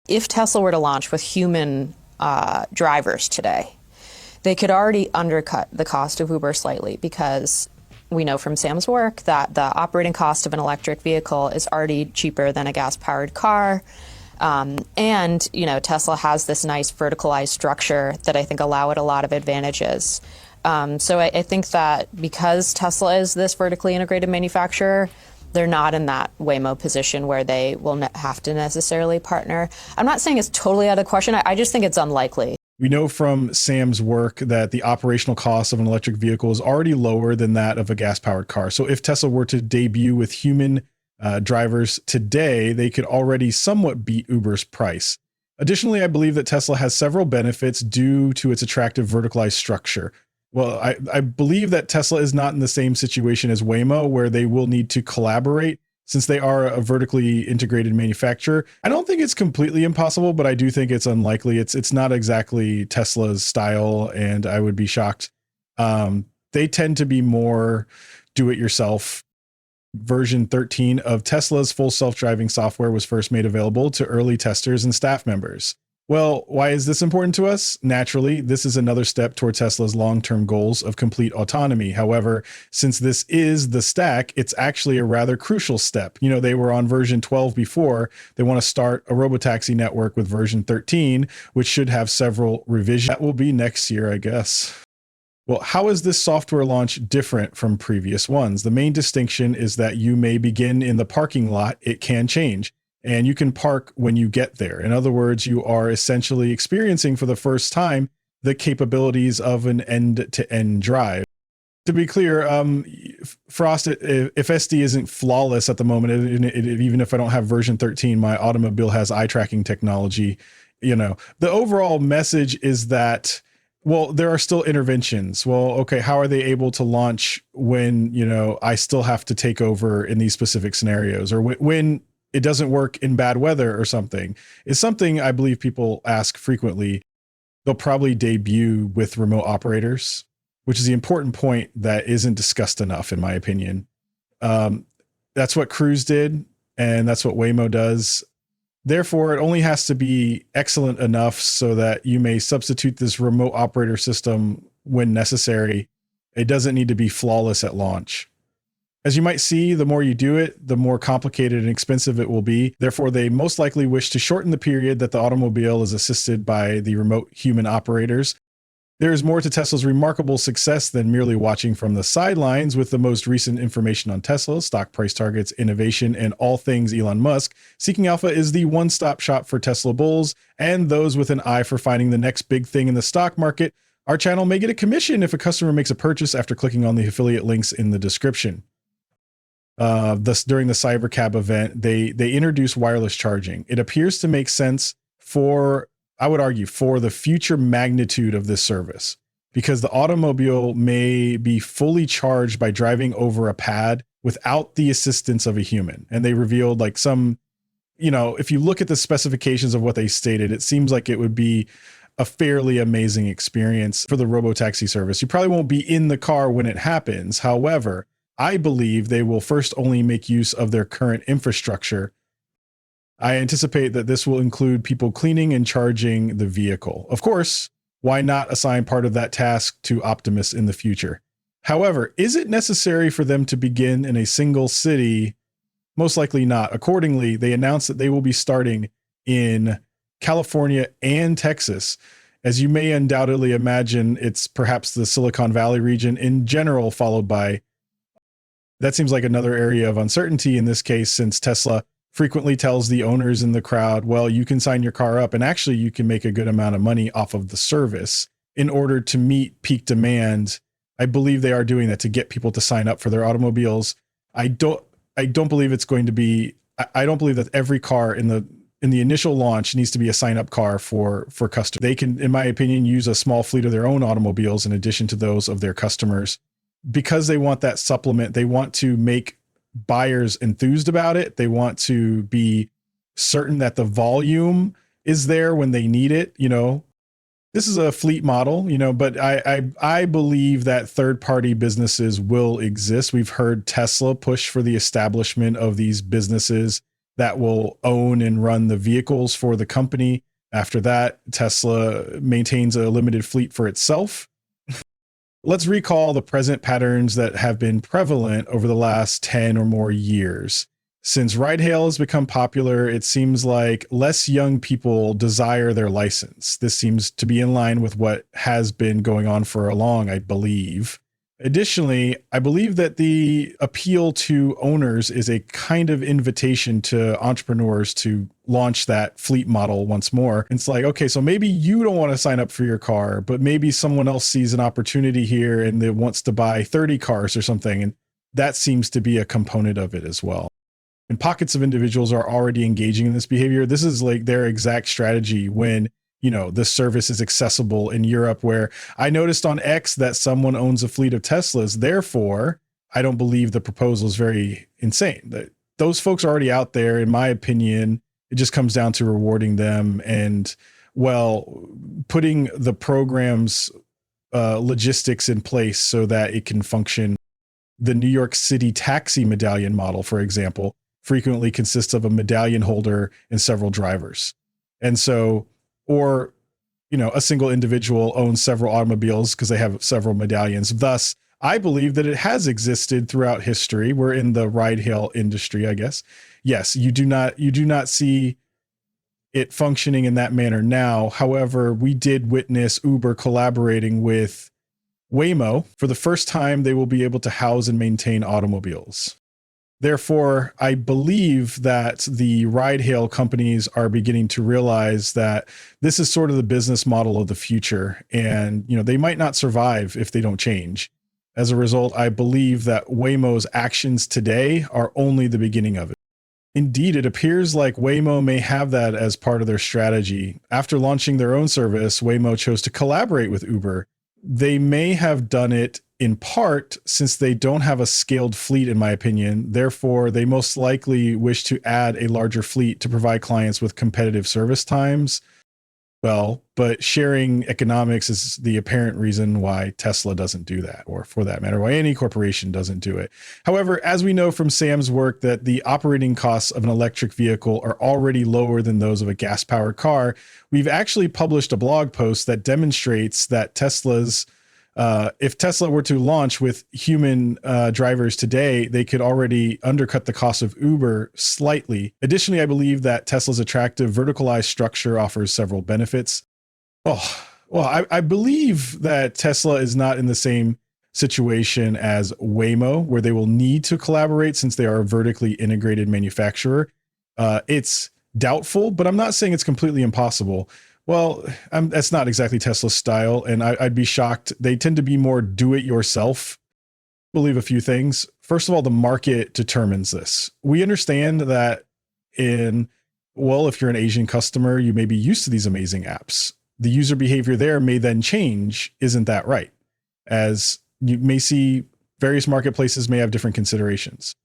If Tesla were to launch with human drivers today, they could already undercut the cost of Uber slightly, because we know from Sam's work that the operating cost of an electric vehicle is already cheaper than a gas-powered car. And, you know, Tesla has this nice verticalized structure that I think allow it a lot of advantages. So I think that because Tesla is this vertically integrated manufacturer, they're not in that Waymo position where they will have to necessarily partner. I'm not saying it's totally out of the question. I just think it's unlikely. We know from Sam's work that the operational cost of an electric vehicle is already lower than that of a gas-powered car. So if Tesla were to debut with human drivers today, they could already somewhat beat Uber's price. Additionally, I believe that Tesla has several benefits due to its attractive verticalized structure. Well, I believe that Tesla is not in the same situation as Waymo, where they will need to collaborate since they are a vertically integrated manufacturer. I don't think it's completely impossible, but I do think it's unlikely. It's not exactly Tesla's style, and I would be shocked. They tend to be more do-it-yourself. Version 13 of Tesla's full self-driving software was first made available to early testers and staff members. Well, why is this important to us? Naturally, this is another step toward Tesla's long-term goals of complete autonomy. However, since this is the stack, it's actually a rather crucial step. You know, they were on version 12 before. They want to start a robotaxi network with version 13, which should have several revisions. That will be next year, I guess. Well, how is this software launch different from previous ones? The main distinction is that you may begin in the parking lot. It can change, and you can park when you get there. In other words, you are essentially experiencing for the first time the capabilities of an end-to-end drive. To be clear, Frost, if FSD isn't flawless at the moment, even if I don't have version 13, my automobile has eye tracking technology. You know, the overall message is that, well, there are still interventions. Well, okay, how are they able to launch when, you know, I still have to take over in these specific scenarios, or when it doesn't work in bad weather or something? Is something I believe people ask frequently. They'll probably debut with remote operators, which is the important point that isn't discussed enough, in my opinion. That's what Cruise did, and that's what Waymo does. Therefore, it only has to be excellent enough so that you may substitute this remote operator system when necessary. It doesn't need to be flawless at launch. As you might see, the more you do it, the more complicated and expensive it will be. Therefore, they most likely wish to shorten the period that the automobile is assisted by the remote human operators. There is more to Tesla's remarkable success than merely watching from the sidelines. With the most recent information on Tesla, stock price targets, innovation, and all things Elon Musk, Seeking Alpha is the one-stop shop for Tesla bulls and those with an eye for finding the next big thing in the stock market. Our channel may get a commission if a customer makes a purchase after clicking on the affiliate links in the description. Thus, during the Cybercab event, they introduced wireless charging. It appears to make sense for, I would argue, for the future magnitude of this service, because the automobile may be fully charged by driving over a pad without the assistance of a human. And they revealed like some, you know, if you look at the specifications of what they stated, it seems like it would be a fairly amazing experience for the robotaxi service. You probably won't be in the car when it happens. However, I believe they will first only make use of their current infrastructure. I anticipate that this will include people cleaning and charging the vehicle. Of course, why not assign part of that task to Optimus in the future? However, is it necessary for them to begin in a single city? Most likely not. Accordingly, they announced that they will be starting in California and Texas. As you may undoubtedly imagine, it's perhaps the Silicon Valley region in general, followed by, that seems like another area of uncertainty in this case, since Tesla frequently tells the owners in the crowd, well, you can sign your car up and actually you can make a good amount of money off of the service in order to meet peak demand. I believe they are doing that to get people to sign up for their automobiles. I don't believe it's going to be, I don't believe that every car in the initial launch needs to be a sign up car for customers. They can, in my opinion, use a small fleet of their own automobiles in addition to those of their customers, because they want that supplement. They want to make buyers enthused about it. They want to be certain that the volume is there when they need it. You know, this is a fleet model, you know, but I believe that third-party businesses will exist. We've heard Tesla push for the establishment of these businesses that will own and run the vehicles for the company. After that, Tesla maintains a limited fleet for itself. Let's recall the present patterns that have been prevalent over the last 10 or more years. Since ride hail has become popular, it seems like less young people desire their license. This seems to be in line with what has been going on for a long, I believe. Additionally, I believe that the appeal to owners is a kind of invitation to entrepreneurs to launch that fleet model once more. It's like, okay, so maybe you don't want to sign up for your car, but maybe someone else sees an opportunity here and they wants to buy 30 cars or something. And that seems to be a component of it as well. And pockets of individuals are already engaging in this behavior. This is like their exact strategy when the service is accessible in Europe, where I noticed on X that someone owns a fleet of Teslas. Therefore, I don't believe the proposal is very insane. Those folks are already out there. In my opinion, it just comes down to rewarding them and, well, putting the program's logistics in place so that it can function. The New York City taxi medallion model, for example, frequently consists of a medallion holder and several drivers. And so, or, a single individual owns several automobiles because they have several medallions. Thus, I believe that it has existed throughout history. We're in the ride hail industry, I guess. Yes, you do not see it functioning in that manner now. However, we did witness Uber collaborating with Waymo. For the first time, they will be able to house and maintain automobiles. Therefore, I believe that the ride hail companies are beginning to realize that this is sort of the business model of the future. And, they might not survive if they don't change. As a result, I believe that Waymo's actions today are only the beginning of it. Indeed, it appears like Waymo may have that as part of their strategy. After launching their own service, Waymo chose to collaborate with Uber. They may have done it in part since they don't have a scaled fleet, in my opinion. Therefore, they most likely wish to add a larger fleet to provide clients with competitive service times. Well, but sharing economics is the apparent reason why Tesla doesn't do that, or for that matter, why any corporation doesn't do it. However, as we know from Sam's work that the operating costs of an electric vehicle are already lower than those of a gas-powered car, we've actually published a blog post that demonstrates that if Tesla were to launch with human drivers today, they could already undercut the cost of Uber slightly. Additionally, I believe that Tesla's attractive verticalized structure offers several benefits. I believe that Tesla is not in the same situation as Waymo, where they will need to collaborate since they are a vertically integrated manufacturer. It's doubtful, but I'm not saying it's completely impossible. Well, that's not exactly Tesla's style, and I'd be shocked. They tend to be more do-it-yourself. Believe a few things. First of all, the market determines this. We understand that if you're an Asian customer, you may be used to these amazing apps. The user behavior there may then change. Isn't that right? As you may see, various marketplaces may have different considerations.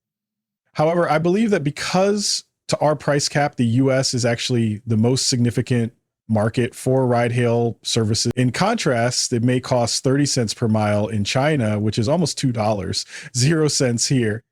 However, I believe that because to our price cap, the US is actually the most significant market for ride hail services. In contrast, it may cost 30 cents per mile in China, which is almost $2, 0 cents here.